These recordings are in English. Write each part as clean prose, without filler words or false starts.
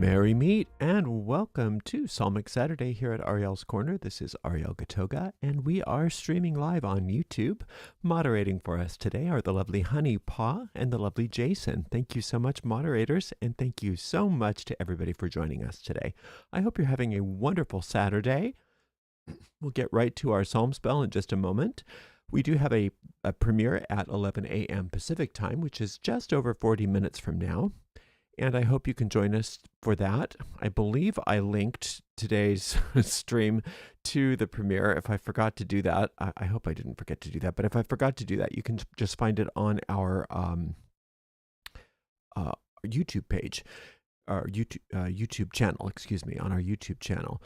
Merry meet and welcome to Psalmic Saturday here at Ariel's Corner. This is Ariel Gatoga, and we are streaming live on YouTube. Moderating for us today are the lovely Honey Paw and the lovely Jason. Thank you so much, moderators, and thank you so much to everybody for joining us today. I hope you're having a wonderful Saturday. We'll get right to our Psalm spell in just a moment. We do have a premiere at 11 a.m. Pacific time, which is just over 40 minutes from now. And I hope you can join us for that. I believe I linked today's stream to the premiere. If I forgot to do that, I hope I didn't forget to do that. But if I forgot to do that, you can just find it on our YouTube page, our YouTube channel, on our YouTube channel.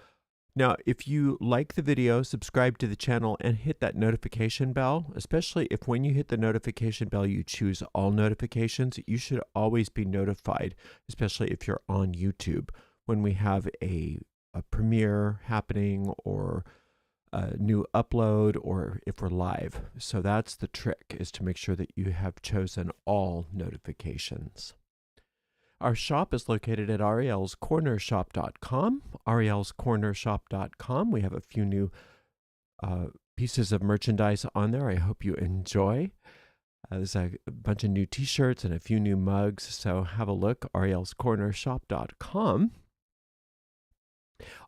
Now, if you like the video, subscribe to the channel and hit that notification bell, especially if when you hit the notification bell, you choose all notifications. You should always be notified, especially if you're on YouTube, when we have a premiere happening or a new upload or if we're live. So that's the trick, is to make sure that you have chosen all notifications. Our shop is located at arielscornershop.com, arielscornershop.com. We have a few new pieces of merchandise on there. I hope you enjoy. There's a bunch of new t-shirts and a few new mugs, so have a look, arielscornershop.com.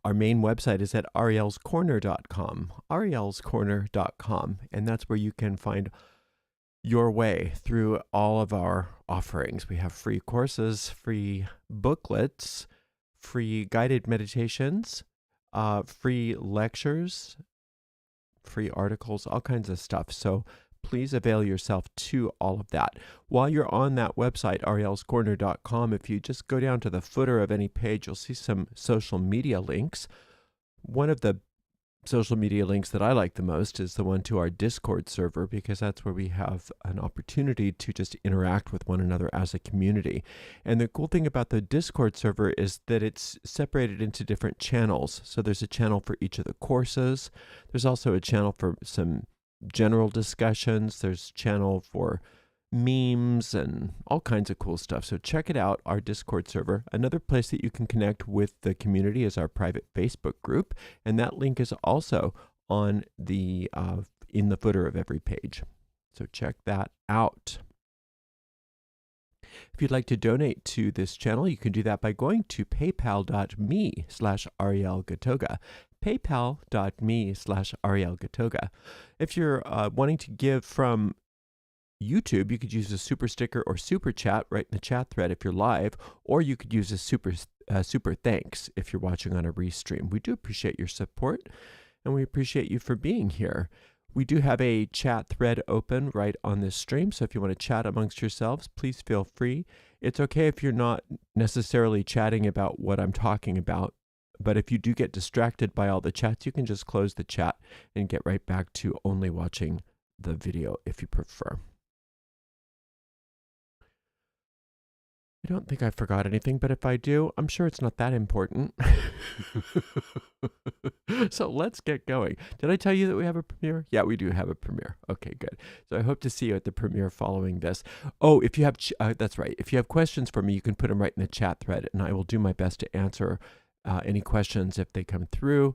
Our main website is at arielscorner.com, arielscorner.com, and that's where you can find your way through all of our offerings. We have free courses, free booklets, free guided meditations, free lectures, free articles, all kinds of stuff. So please avail yourself to all of that. While you're on that website, arielscorner.com, if you just go down to the footer of any page, you'll see some social media links. One of the social media links that I like the most is the one to our Discord server, because that's where we have an opportunity to just interact with one another as a community. And the cool thing about the Discord server is that it's separated into different channels. So there's a channel for each of the courses. There's also a channel for some general discussions. There's a channel for memes and all kinds of cool stuff. So check it out, our Discord server. Another place that you can connect with the community is our private Facebook group, and that link is also on the in the footer of every page. So check that out. If you'd like to donate to this channel, you can do that by going to paypal.me/Ariel Gatoga. paypal.me/Ariel Gatoga. If you're wanting to give from YouTube, you could use a super sticker or super chat right in the chat thread if you're live, or you could use a super thanks if you're watching on a restream. We do appreciate your support, and we appreciate you for being here. We do have a chat thread open right on this stream, so if you want to chat amongst yourselves, please feel free. It's okay if you're not necessarily chatting about what I'm talking about, but if you do get distracted by all the chats, you can just close the chat and get right back to only watching the video if you prefer. I don't think I forgot anything, but if I do, I'm sure it's not that important. So let's get going. Did I tell you that we have a premiere? Yeah, we do have a premiere. Okay, good. So I hope to see you at the premiere following this. Oh, if you have, that's right. If you have questions for me, you can put them right in the chat thread, and I will do my best to answer any questions if they come through,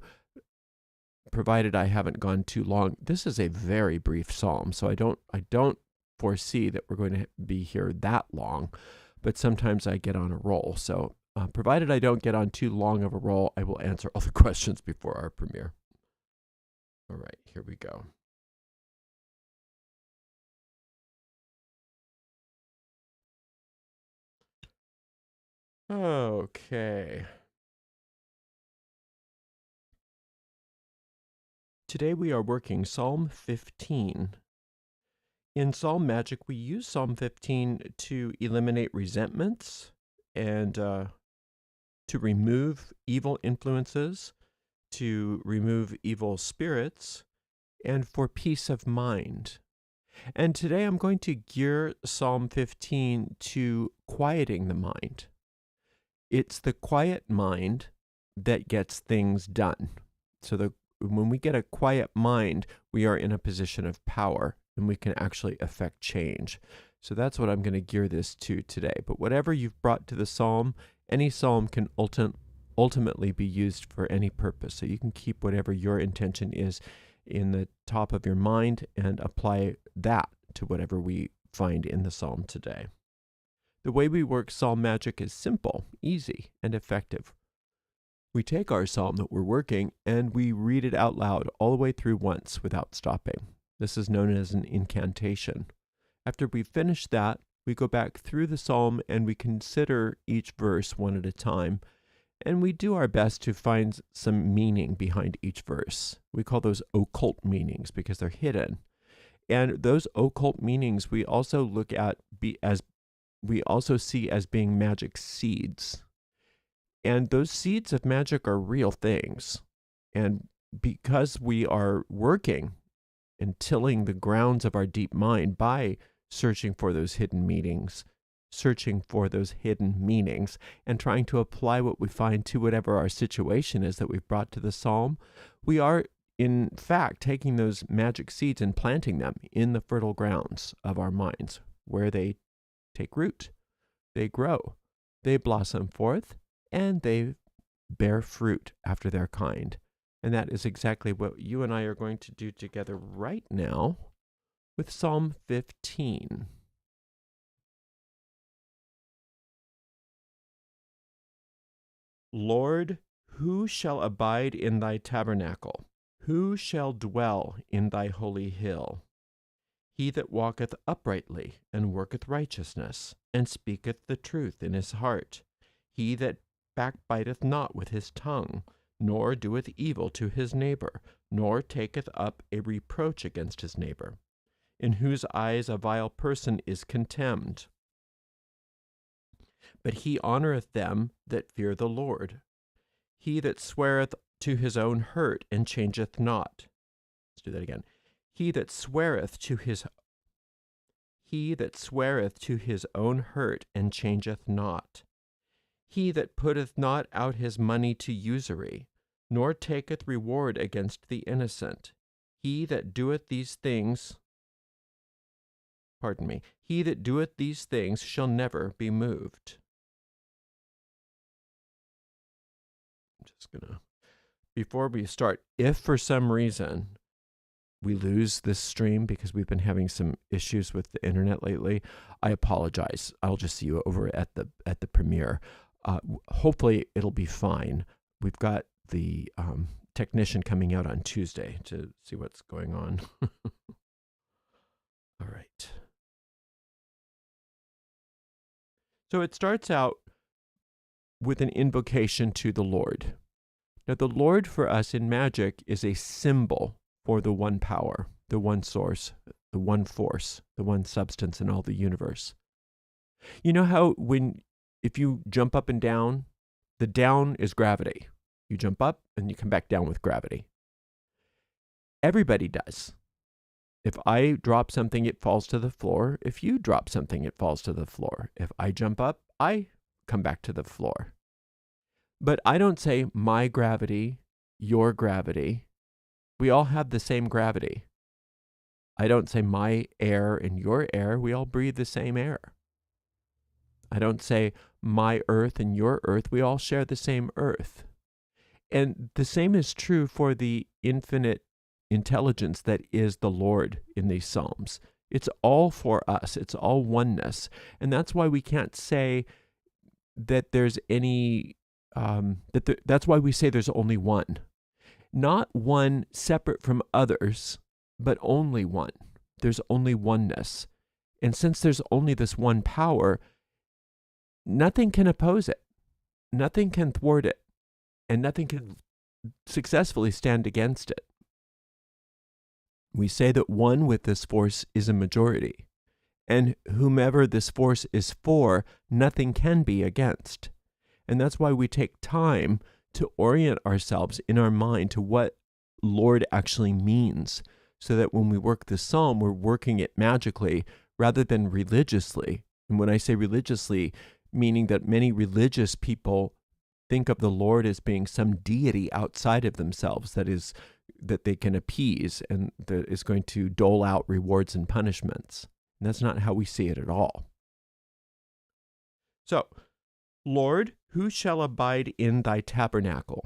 provided I haven't gone too long. This is a very brief psalm, so I don't foresee that we're going to be here that long. But sometimes I get on a roll. So provided I don't get on too long of a roll, I will answer all the questions before our premiere. All right, here we go. Okay. Today we are working Psalm 15. In Psalm Magic, we use Psalm 15 to eliminate resentments and to remove evil influences, to remove evil spirits, and for peace of mind. And today I'm going to gear Psalm 15 to quieting the mind. It's the quiet mind that gets things done. So when we get a quiet mind, we are in a position of power, and we can actually affect change. So that's what I'm going to gear this to today. But whatever you've brought to the psalm, Any psalm can ultimately be used for any purpose. So you can keep whatever your intention is in the top of your mind and apply that to whatever we find in the psalm today. The way we work psalm magic is simple, easy, and effective. We take our psalm that we're working and we read it out loud all the way through once without stopping. This is known as an incantation. After we finish that, we go back through the psalm and we consider each verse one at a time, and we do our best to find some meaning behind each verse. We call those occult meanings because they're hidden. And those occult meanings we also look at we also see as being magic seeds. And those seeds of magic are real things. And because we are working and tilling the grounds of our deep mind by searching for those hidden meanings, and trying to apply what we find to whatever our situation is that we've brought to the psalm, we are, in fact, taking those magic seeds and planting them in the fertile grounds of our minds, where they take root, they grow, they blossom forth, and they bear fruit after their kind. And that is exactly what you and I are going to do together right now with Psalm 15. Lord, who shall abide in thy tabernacle? Who shall dwell in thy holy hill? He that walketh uprightly, and worketh righteousness, and speaketh the truth in his heart. He that backbiteth not with his tongue, nor doeth evil to his neighbor, nor taketh up a reproach against his neighbor, in whose eyes a vile person is contemned. But he honoureth them that fear the Lord. He that sweareth to his own hurt, and changeth not. Let's do that again. He that sweareth to his own hurt, and changeth not. He that putteth not out his money to usury, nor taketh reward against the innocent. He that doeth these things shall never be moved. I'm just gonna, before we start, if for some reason we lose this stream because we've been having some issues with the internet lately, I apologize. I'll just see you over at the premiere. Hopefully it'll be fine. We've got the technician coming out on Tuesday to see what's going on. All right. So it starts out with an invocation to the Lord. Now, the Lord for us in magic is a symbol for the one power, the one source, the one force, the one substance in all the universe. You know how if you jump up and down, the down is gravity. You jump up and you come back down with gravity. Everybody does. If I drop something, it falls to the floor. If you drop something, it falls to the floor. If I jump up, I come back to the floor. But I don't say my gravity, your gravity. We all have the same gravity. I don't say my air and your air. We all breathe the same air. I don't say my earth and your earth. We all share the same earth. And the same is true for the infinite intelligence that is the Lord in these Psalms. It's all for us. It's all oneness. And that's why we can't say that there's any, that's why we say there's only one. Not one separate from others, but only one. There's only oneness. And since there's only this one power, nothing can oppose it. Nothing can thwart it. And nothing can successfully stand against it. We say that one with this force is a majority. And whomever this force is for, nothing can be against. And that's why we take time to orient ourselves in our mind to what Lord actually means, so that when we work the psalm, we're working it magically rather than religiously. And when I say religiously, meaning that many religious people think of the Lord as being some deity outside of themselves that they can appease and that is going to dole out rewards and punishments. And that's not how we see it at all. So, Lord, who shall abide in thy tabernacle?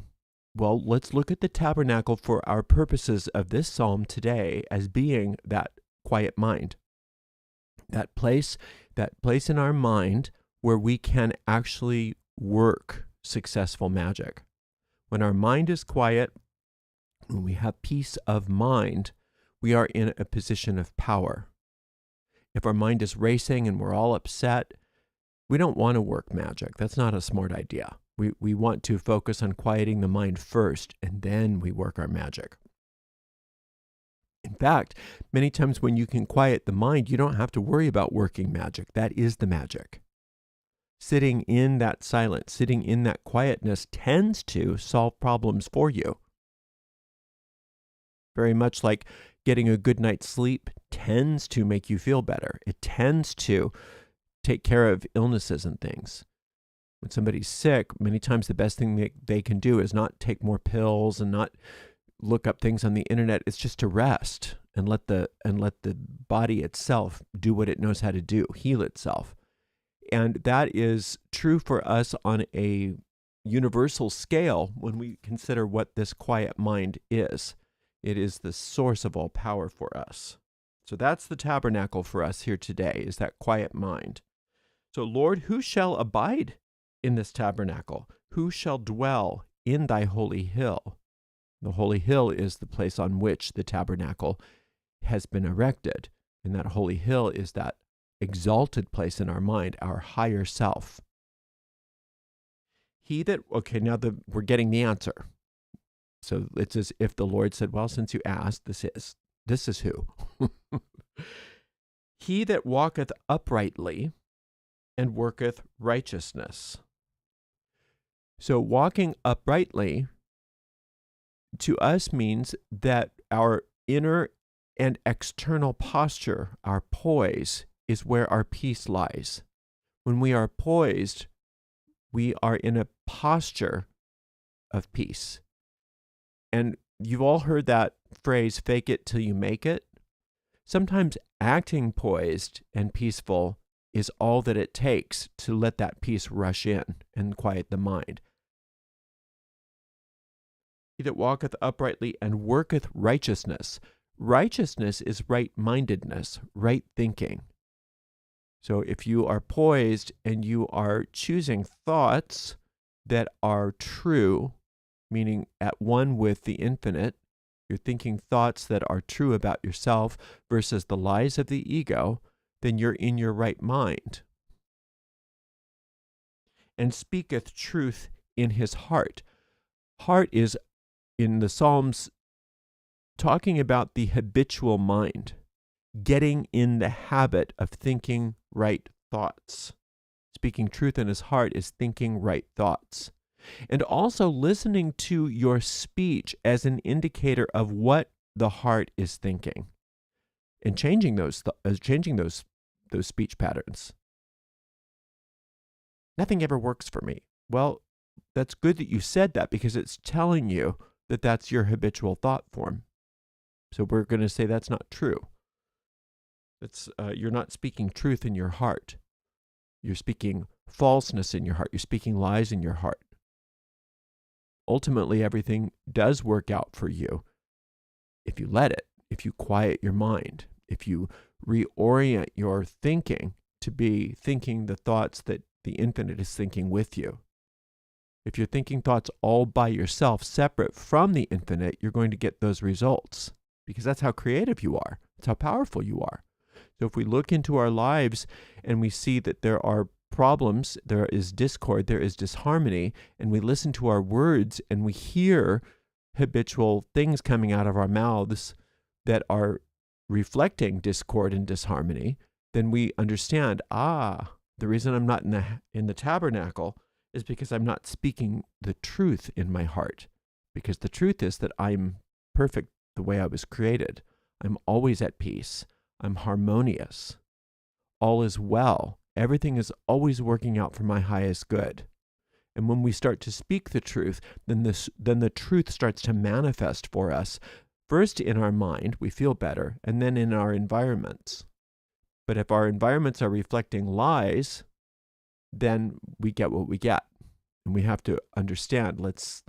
Well, let's look at the tabernacle for our purposes of this psalm today as being that quiet mind. That place in our mind where we can actually work successful magic. When our mind is quiet, when we have peace of mind, we are in a position of power. If our mind is racing and we're all upset, we don't want to work magic. That's not a smart idea. We want to focus on quieting the mind first, and then we work our magic. In fact, many times when you can quiet the mind, you don't have to worry about working magic. That is the magic. Sitting in that silence, sitting in that quietness tends to solve problems for you. Very much like getting a good night's sleep tends to make you feel better. It tends to take care of illnesses and things. When somebody's sick, many times the best thing they can do is not take more pills and not look up things on the internet. It's just to rest and let the body itself do what it knows how to do, heal itself. And that is true for us on a universal scale when we consider what this quiet mind is. It is the source of all power for us. So that's the tabernacle for us here today, is that quiet mind. So Lord, who shall abide in this tabernacle? Who shall dwell in thy holy hill? The holy hill is the place on which the tabernacle has been erected. And that holy hill is that exalted place in our mind, our higher self. We're getting the answer. So it's as if the Lord said, well, since you asked, this is who. He that walketh uprightly and worketh righteousness. So walking uprightly to us means that our inner and external posture, our poise, is where our peace lies. When we are poised, we are in a posture of peace. And you've all heard that phrase, fake it till you make it. Sometimes acting poised and peaceful is all that it takes to let that peace rush in and quiet the mind. He that walketh uprightly and worketh righteousness. Righteousness is right-mindedness, right thinking. So if you are poised and you are choosing thoughts that are true, meaning at one with the infinite, you're thinking thoughts that are true about yourself versus the lies of the ego, then you're in your right mind. And speaketh truth in his heart. Heart is, in the Psalms, talking about the habitual mind, getting in the habit of thinking right thoughts. Speaking truth in his heart is thinking right thoughts. And also listening to your speech as an indicator of what the heart is thinking, and changing those speech patterns. Nothing ever works for me. Well, that's good that you said that, because it's telling you that that's your habitual thought form. So we're going to say that's not true. You're not speaking truth in your heart. You're speaking falseness in your heart. You're speaking lies in your heart. Ultimately, everything does work out for you if you let it, if you quiet your mind, if you reorient your thinking to be thinking the thoughts that the infinite is thinking with you. If you're thinking thoughts all by yourself, separate from the infinite, you're going to get those results, because that's how creative you are. That's how powerful you are. So if we look into our lives and we see that there are problems, there is discord, there is disharmony, and we listen to our words and we hear habitual things coming out of our mouths that are reflecting discord and disharmony, then we understand, the reason I'm not in the tabernacle is because I'm not speaking the truth in my heart. Because the truth is that I'm perfect the way I was created. I'm always at peace. I'm harmonious. All is well. Everything is always working out for my highest good. And when we start to speak the truth, then the truth starts to manifest for us. First in our mind, we feel better, and then in our environments. But if our environments are reflecting lies, then we get what we get. And we have to understand, let's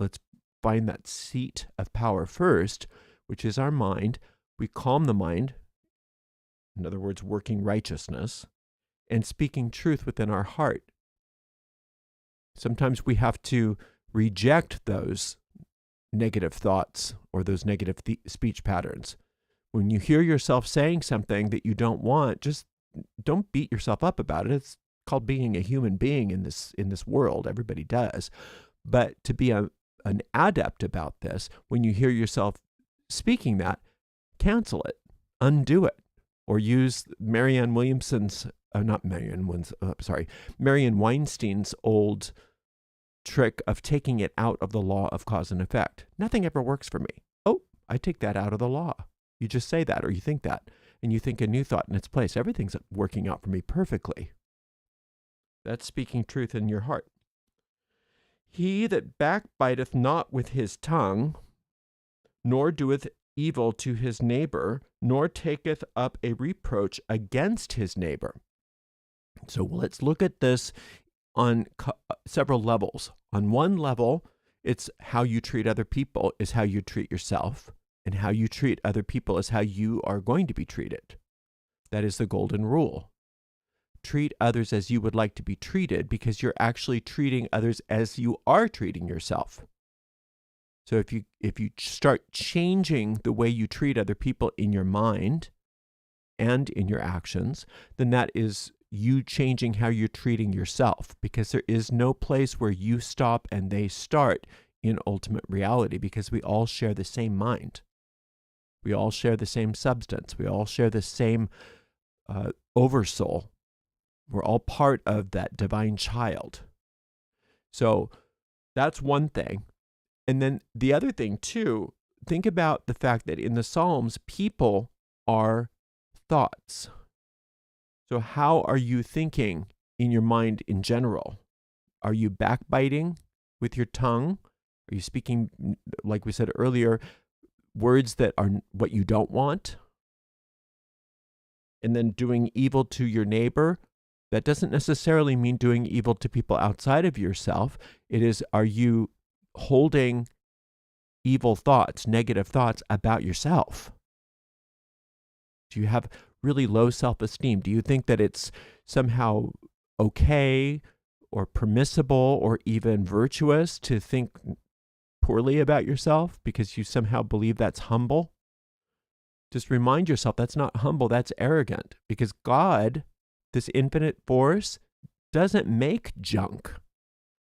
find that seat of power first, which is our mind. We calm the mind, in other words, working righteousness, and speaking truth within our heart. Sometimes we have to reject those negative thoughts or those negative speech patterns. When you hear yourself saying something that you don't want, just don't beat yourself up about it. It's called being a human being in this world. Everybody does. But to be an adept about this, when you hear yourself speaking that, cancel it, undo it, or use Marianne Weinstein's old trick of taking it out of the law of cause and effect. Nothing ever works for me. Oh, I take that out of the law. You just say that, or you think that, and you think a new thought in its place. Everything's working out for me perfectly. That's speaking truth in your heart. He that backbiteth not with his tongue, nor doeth evil to his neighbor, nor taketh up a reproach against his neighbor. So let's look at this on several levels. On one level, it's how you treat other people is how you treat yourself, and how you treat other people is how you are going to be treated. That is the golden rule. Treat others as you would like to be treated, because you're actually treating others as you are treating yourself. So if you start changing the way you treat other people in your mind and in your actions, then that is you changing how you're treating yourself, because there is no place where you stop and they start in ultimate reality, because we all share the same mind. We all share the same substance. We all share the same oversoul. We're all part of that divine child. So that's one thing. And then the other thing too, think about the fact that in the Psalms, people are thoughts. So how are you thinking in your mind in general? Are you backbiting with your tongue? Are you speaking, like we said earlier, words that are what you don't want? And then doing evil to your neighbor? That doesn't necessarily mean doing evil to people outside of yourself. It is, are you holding evil thoughts, negative thoughts about yourself? Do you have really low self-esteem? Do you think that it's somehow okay or permissible or even virtuous to think poorly about yourself because you somehow believe that's humble? Just remind yourself that's not humble, that's arrogant, because God, this infinite force, doesn't make junk.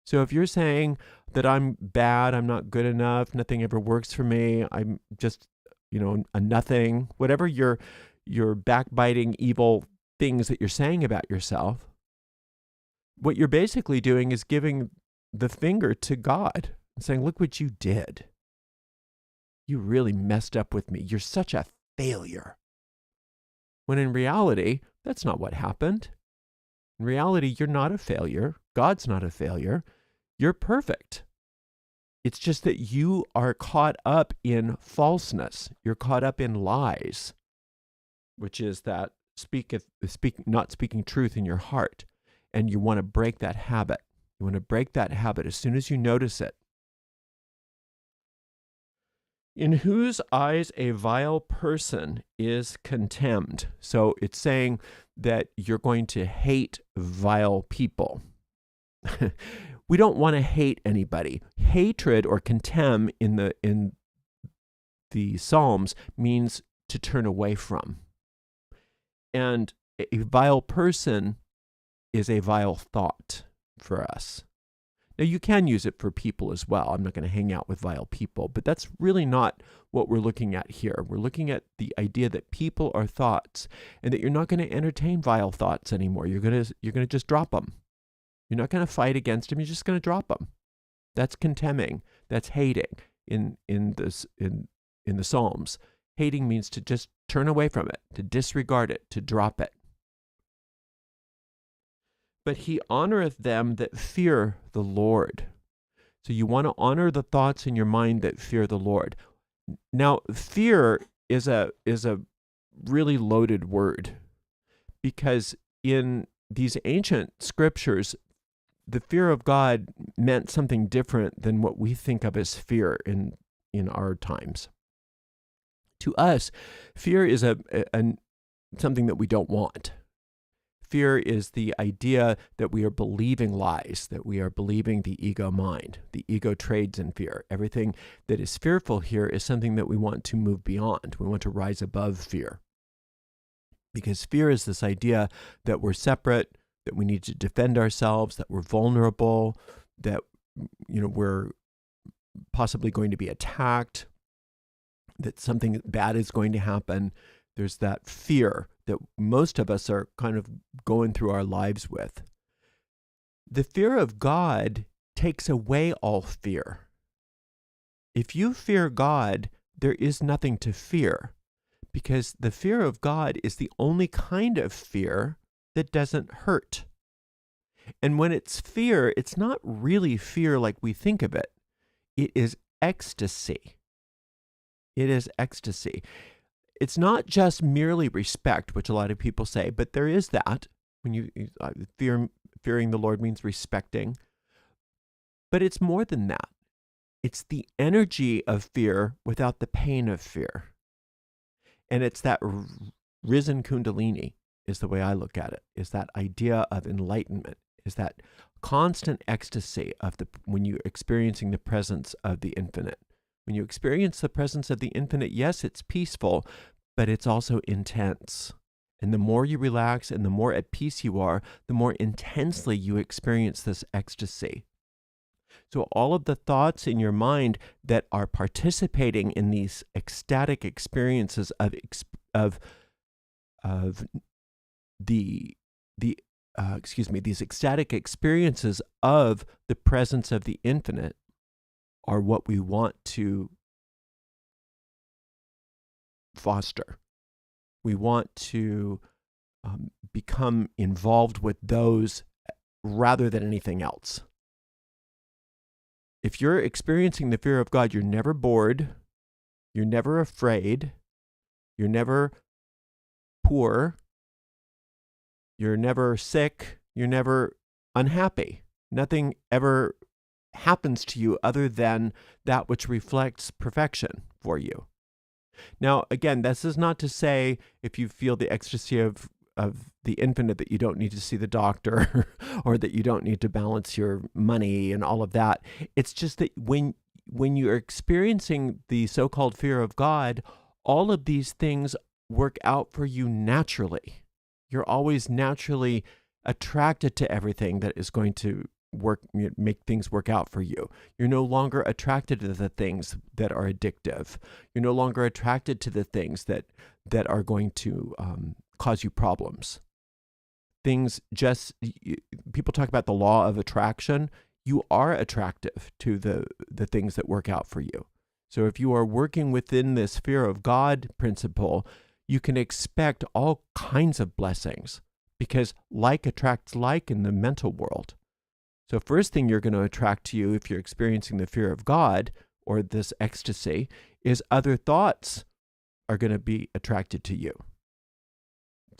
So if you're saying that I'm bad, I'm not good enough, nothing ever works for me, I'm just, a nothing, whatever your backbiting, evil things that you're saying about yourself, what you're basically doing is giving the finger to God and saying, look what you did. You really messed up with me. You're such a failure. When in reality, that's not what happened. In reality, you're not a failure. God's not a failure. You're perfect. It's just that you are caught up in falseness. You're caught up in lies, which is that not speaking truth in your heart. And you want to break that habit. You want to break that habit as soon as you notice it. In whose eyes a vile person is contemned. So it's saying that you're going to hate vile people. We don't want to hate anybody. Hatred or contempt in the Psalms means to turn away from. And a vile person is a vile thought for us. Now, you can use it for people as well. I'm not going to hang out with vile people, but that's really not what we're looking at here. We're looking at the idea that people are thoughts and that you're not going to entertain vile thoughts anymore. You're going to just drop them. You're not going to fight against them. You're just going to drop them. That's contemning. That's hating in the Psalms. Hating means to just turn away from it, to disregard it, to drop it. But he honoreth them that fear the Lord. So you want to honor the thoughts in your mind that fear the Lord. Now, fear is a really loaded word, because in these ancient scriptures, the fear of God meant something different than what we think of as fear in our times. To us, fear is something that we don't want. Fear is the idea that we are believing lies, that we are believing the ego mind. The ego trades in fear. Everything that is fearful here is something that we want to move beyond. We want to rise above fear. Because fear is this idea that we're separate, that we need to defend ourselves, that we're vulnerable, that we're possibly going to be attacked, that something bad is going to happen. There's that fear that most of us are kind of going through our lives with. The fear of God takes away all fear. If you fear God, there is nothing to fear, because the fear of God is the only kind of fear that doesn't hurt. And when it's fear, it's not really fear like we think of it. It is ecstasy. It is ecstasy. It's not just merely respect, which a lot of people say, but there is that. When fearing the Lord means respecting. But it's more than that. It's the energy of fear without the pain of fear. And it's that risen kundalini is the way I look at it, is that idea of enlightenment, is that constant ecstasy of when you're experiencing the presence of the infinite. When you experience the presence of the infinite, yes, it's peaceful, but it's also intense. And the more you relax and the more at peace you are, the more intensely you experience this ecstasy. So all of the thoughts in your mind that are participating in these ecstatic experiences these ecstatic experiences of the presence of the infinite are what we want to foster. We want to become involved with those rather than anything else. If you're experiencing the fear of God, you're never bored, you're never afraid, you're never poor, you're never sick, you're never unhappy. Nothing ever happens to you other than that which reflects perfection for you. Now, again, this is not to say if you feel the ecstasy of the infinite that you don't need to see the doctor or that you don't need to balance your money and all of that. It's just that when you're experiencing the so-called fear of God, all of these things work out for you naturally. You're always naturally attracted to everything that is going to make things work out for you. You're no longer attracted to the things that are addictive. You're no longer attracted to the things that are going to cause you problems. People talk about the law of attraction. You are attractive to the things that work out for you. So if you are working within this fear of God principle, you can expect all kinds of blessings, because like attracts like in the mental world. So first thing you're going to attract to you if you're experiencing the fear of God or this ecstasy is other thoughts are going to be attracted to you.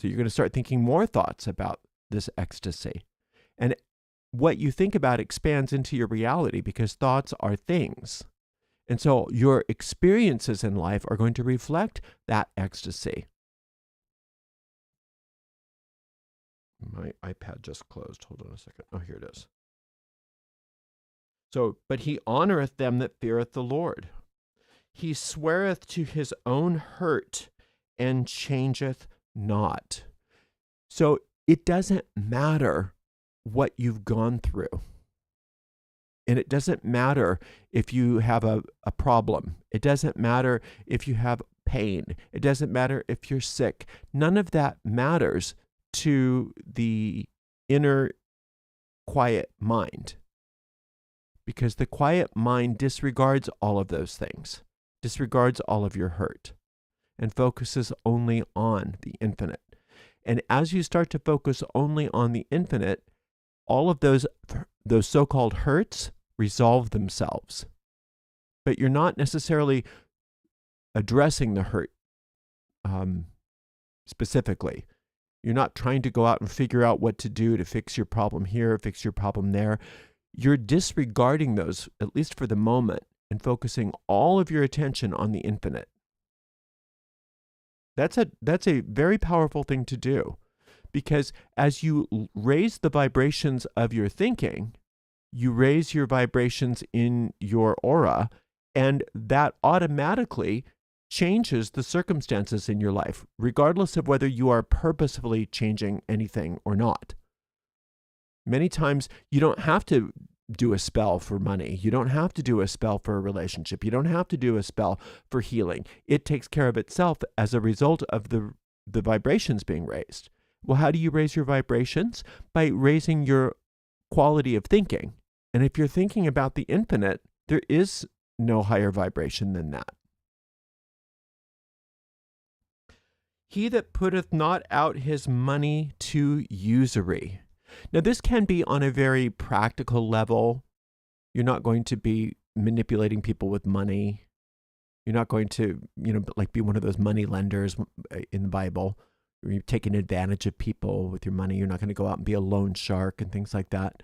So you're going to start thinking more thoughts about this ecstasy. And what you think about expands into your reality, because thoughts are things. And so your experiences in life are going to reflect that ecstasy. My iPad just closed. Hold on a second. Oh, here it is. So, but he honoreth them that feareth the Lord. He sweareth to his own hurt and changeth not. So it doesn't matter what you've gone through. And it doesn't matter if you have a problem. It doesn't matter if you have pain. It doesn't matter if you're sick. None of that matters to the inner quiet mind. Because the quiet mind disregards all of those things, disregards all of your hurt, and focuses only on the infinite. And as you start to focus only on the infinite, all of those so-called hurts resolve themselves. But you're not necessarily addressing the hurt specifically. You're not trying to go out and figure out what to do to fix your problem here, fix your problem there. You're disregarding those, at least for the moment, and focusing all of your attention on the infinite. That's a very powerful thing to do, because as you raise the vibrations of your thinking, you raise your vibrations in your aura, and that automatically changes the circumstances in your life, regardless of whether you are purposefully changing anything or not. Many times you don't have to do a spell for money. You don't have to do a spell for a relationship. You don't have to do a spell for healing. It takes care of itself as a result of the vibrations being raised. Well, how do you raise your vibrations? By raising your quality of thinking. And if you're thinking about the infinite, there is no higher vibration than that. He that putteth not out his money to usury. Now, this can be on a very practical level. You're not going to be manipulating people with money. You're not going to, like be one of those money lenders in the Bible, where you're taking advantage of people with your money. You're not going to go out and be a loan shark and things like that.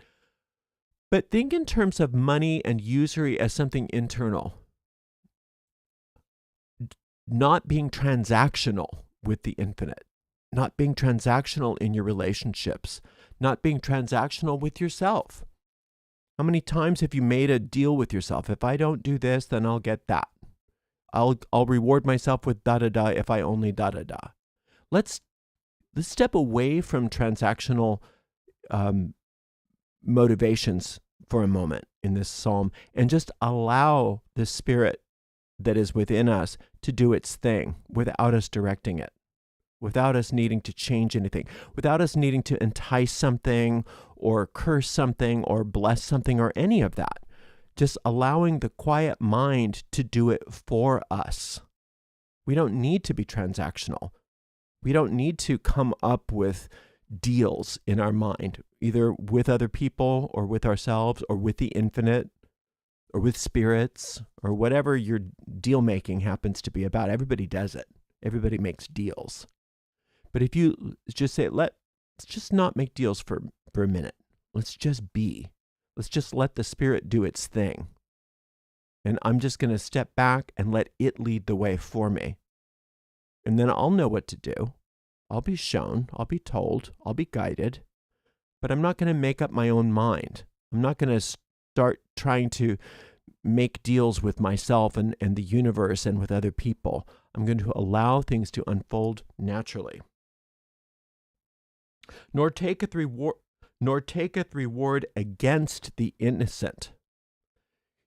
But think in terms of money and usury as something internal, not being transactional with the infinite, not being transactional in your relationships, not being transactional with yourself. How many times have you made a deal with yourself? If I don't do this, then I'll get that. I'll reward myself with da-da-da if I only da-da-da. Let's step away from transactional motivations for a moment in this psalm and just allow the Spirit that is within us to do its thing without us directing it, without us needing to change anything, without us needing to entice something or curse something or bless something or any of that. Just allowing the quiet mind to do it for us. We don't need to be transactional. We don't need to come up with deals in our mind, either with other people or with ourselves or with the infinite or with spirits or whatever your deal making happens to be about. Everybody does it. Everybody makes deals. But if you just say, let's just not make deals for a minute. Let's just be. Let's just let the Spirit do its thing. And I'm just going to step back and let it lead the way for me. And then I'll know what to do. I'll be shown, I'll be told, I'll be guided. But I'm not going to make up my own mind. I'm not going to start trying to make deals with myself and the universe and with other people. I'm going to allow things to unfold naturally. Nor taketh reward against the innocent.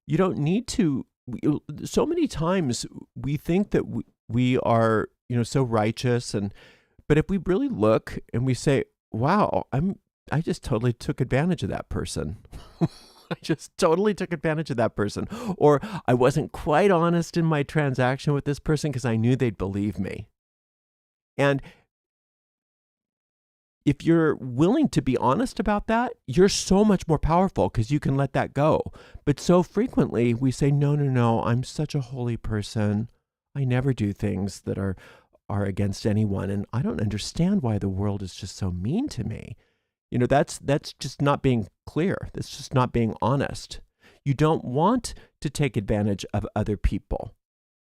You don't need to. So many times we think that we are, so righteous, but if we really look and we say, "Wow, I just totally took advantage of that person." I just totally took advantage of that person. Or I wasn't quite honest in my transaction with this person because I knew they'd believe me. And if you're willing to be honest about that, you're so much more powerful because you can let that go. But so frequently we say, no, I'm such a holy person. I never do things that are against anyone. And I don't understand why the world is just so mean to me. That's just not being clear. That's just not being honest. You don't want to take advantage of other people.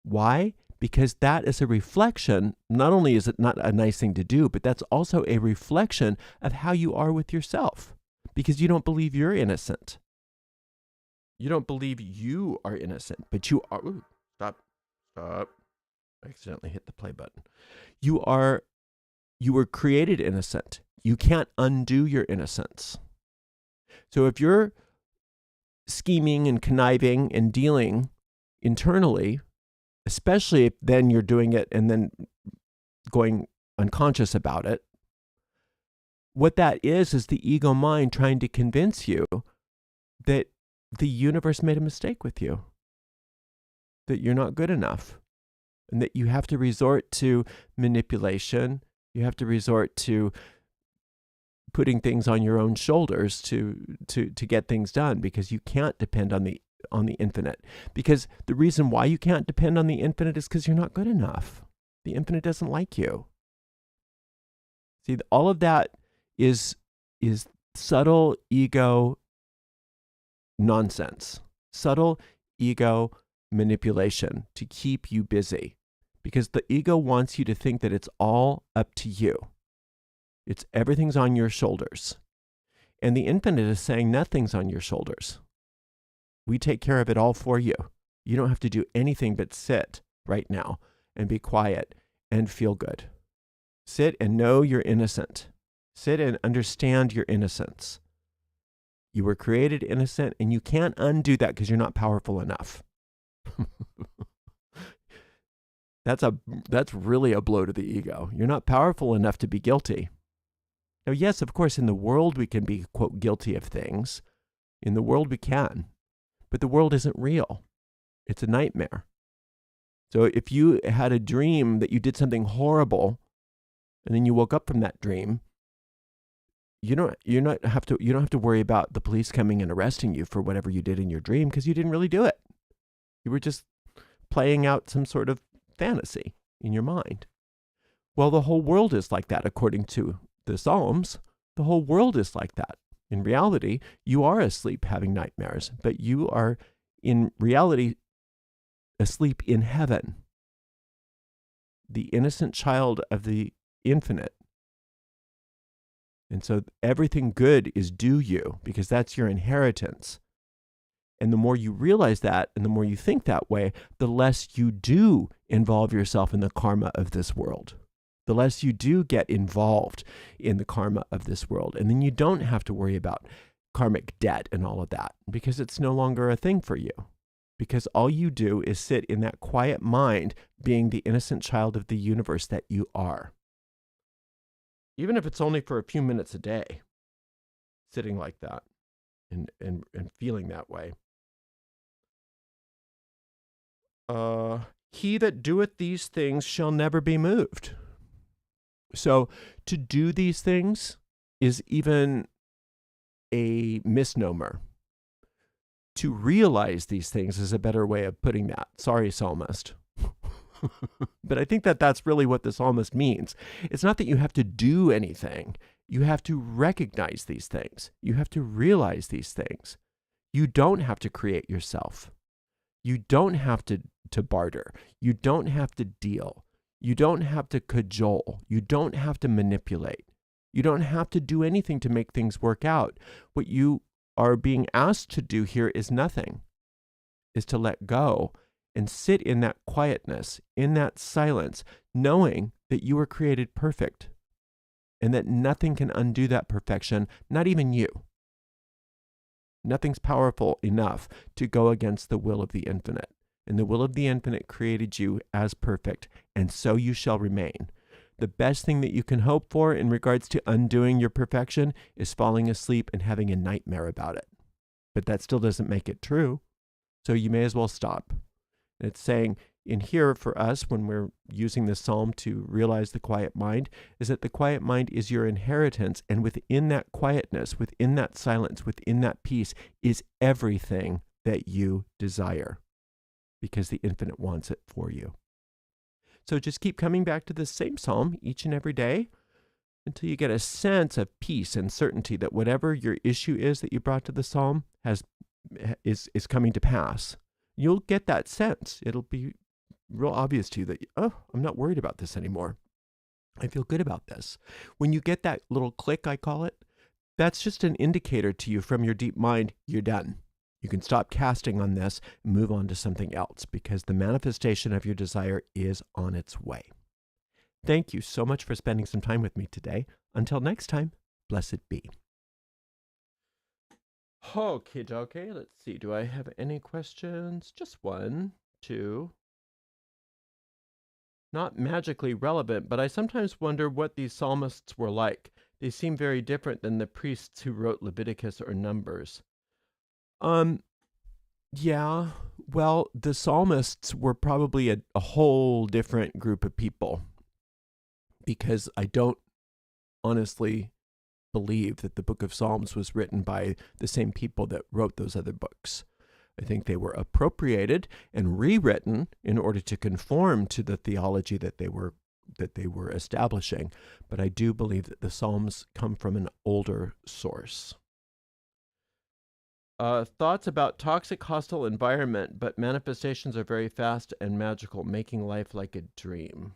Why? Because that is a reflection. Not only is it not a nice thing to do, but that's also a reflection of how you are with yourself. Because you don't believe you're innocent. You don't believe you are innocent, but you are. Ooh, stop. I accidentally hit the play button. You were created innocent. You can't undo your innocence. So if you're scheming and conniving and dealing internally, especially if then you're doing it and then going unconscious about it, what that is the ego mind trying to convince you that the universe made a mistake with you, that you're not good enough, and that you have to resort to manipulation. You have to resort to putting things on your own shoulders to get things done, because you can't depend on the infinite. Because the reason why you can't depend on the infinite is because you're not good enough. The infinite doesn't like you. See, all of that is subtle ego nonsense, subtle ego manipulation to keep you busy, because the ego wants you to think that it's all up to you. Everything's on your shoulders. And the infinite is saying nothing's on your shoulders. We take care of it all for you. You don't have to do anything but sit right now and be quiet and feel good. Sit and know you're innocent. Sit and understand your innocence. You were created innocent, and you can't undo that because you're not powerful enough. That's really a blow to the ego. You're not powerful enough to be guilty. Now, yes, of course, in the world we can be, quote, guilty of things. In the world we can. But the world isn't real. It's a nightmare. So if you had a dream that you did something horrible, and then you woke up from that dream, you don't have to worry about the police coming and arresting you for whatever you did in your dream, because you didn't really do it. You were just playing out some sort of fantasy in your mind. Well, the whole world is like that, according to the Psalms. The whole world is like that. In reality, you are asleep having nightmares, but you are in reality asleep in heaven, the innocent child of the infinite. And so everything good is due you, because that's your inheritance. And the more you realize that, and the more you think that way, the less you do involve yourself in the karma of this world. The less you do get involved in the karma of this world. And then you don't have to worry about karmic debt and all of that, because it's no longer a thing for you. Because all you do is sit in that quiet mind, being the innocent child of the universe that you are. Even if it's only for a few minutes a day, sitting like that and feeling that way. He that doeth these things shall never be moved. So to do these things is even a misnomer. To realize these things is a better way of putting that. Sorry, psalmist. But I think that that's really what the psalmist means. It's not that you have to do anything. You have to recognize these things. You have to realize these things. You don't have to create yourself. You don't have to barter. You don't have to deal. You don't have to cajole. You don't have to manipulate. You don't have to do anything to make things work out. What you are being asked to do here is nothing, is to let go and sit in that quietness, in that silence, knowing that you were created perfect and that nothing can undo that perfection, not even you. Nothing's powerful enough to go against the will of the infinite. And the will of the infinite created you as perfect, and so you shall remain. The best thing that you can hope for in regards to undoing your perfection is falling asleep and having a nightmare about it. But that still doesn't make it true. So you may as well stop. And it's saying in here for us, when we're using this psalm to realize the quiet mind, is that the quiet mind is your inheritance. And within that quietness, within that silence, within that peace is everything that you desire, because the infinite wants it for you. So just keep coming back to the same psalm each and every day until you get a sense of peace and certainty that whatever your issue is that you brought to the psalm is coming to pass. You'll get that sense. It'll be real obvious to you that, oh, I'm not worried about this anymore. I feel good about this. When you get that little click, I call it, that's just an indicator to you from your deep mind, you're done. You can stop casting on this and move on to something else, because the manifestation of your desire is on its way. Thank you so much for spending some time with me today. Until next time, blessed be. Okay, let's see. Do I have any questions? Just one, two. Not magically relevant, but I sometimes wonder what these psalmists were like. They seem very different than the priests who wrote Leviticus or Numbers. Yeah, well, the psalmists were probably a whole different group of people, because I don't honestly believe that the book of Psalms was written by the same people that wrote those other books. I think they were appropriated and rewritten in order to conform to the theology that they were that they were establishing, but I do believe that the Psalms come from an older source. Thoughts about toxic, hostile environment, but manifestations are very fast and magical, making life like a dream.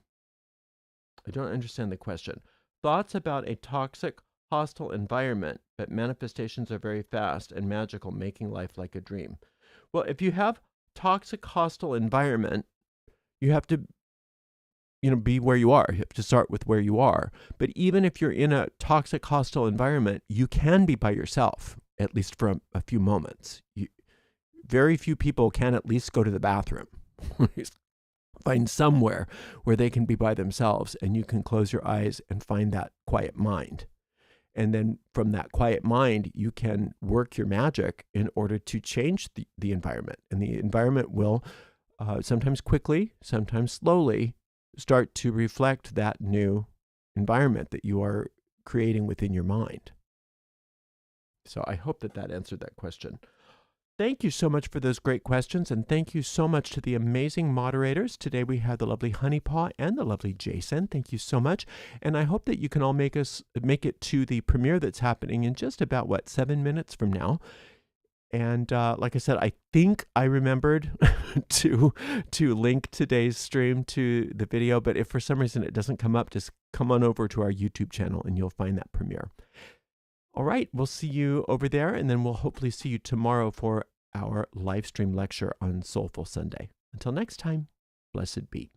I don't understand the question. Thoughts about a toxic, hostile environment, but manifestations are very fast and magical, making life like a dream. Well, if you have toxic, hostile environment, you have to be where you are. You have to start with where you are. But even if you're in a toxic, hostile environment, you can be by yourself, at least for a few moments. Very few people can at least go to the bathroom. Find somewhere where they can be by themselves, and you can close your eyes and find that quiet mind. And then from that quiet mind, you can work your magic in order to change the environment. And the environment will sometimes quickly, sometimes slowly, start to reflect that new environment that you are creating within your mind. So I hope that answered that question. Thank you so much for those great questions, and thank you so much to the amazing moderators. Today we have the lovely Honeypaw and the lovely Jason. Thank you so much, and I hope that you can all make it to the premiere that's happening in just about 7 minutes from now. And like I said, I think I remembered to link today's stream to the video, but if for some reason it doesn't come up, just come on over to our YouTube channel and you'll find that premiere. All right, we'll see you over there, and then we'll hopefully see you tomorrow for our live stream lecture on Soulful Sunday. Until next time, blessed be.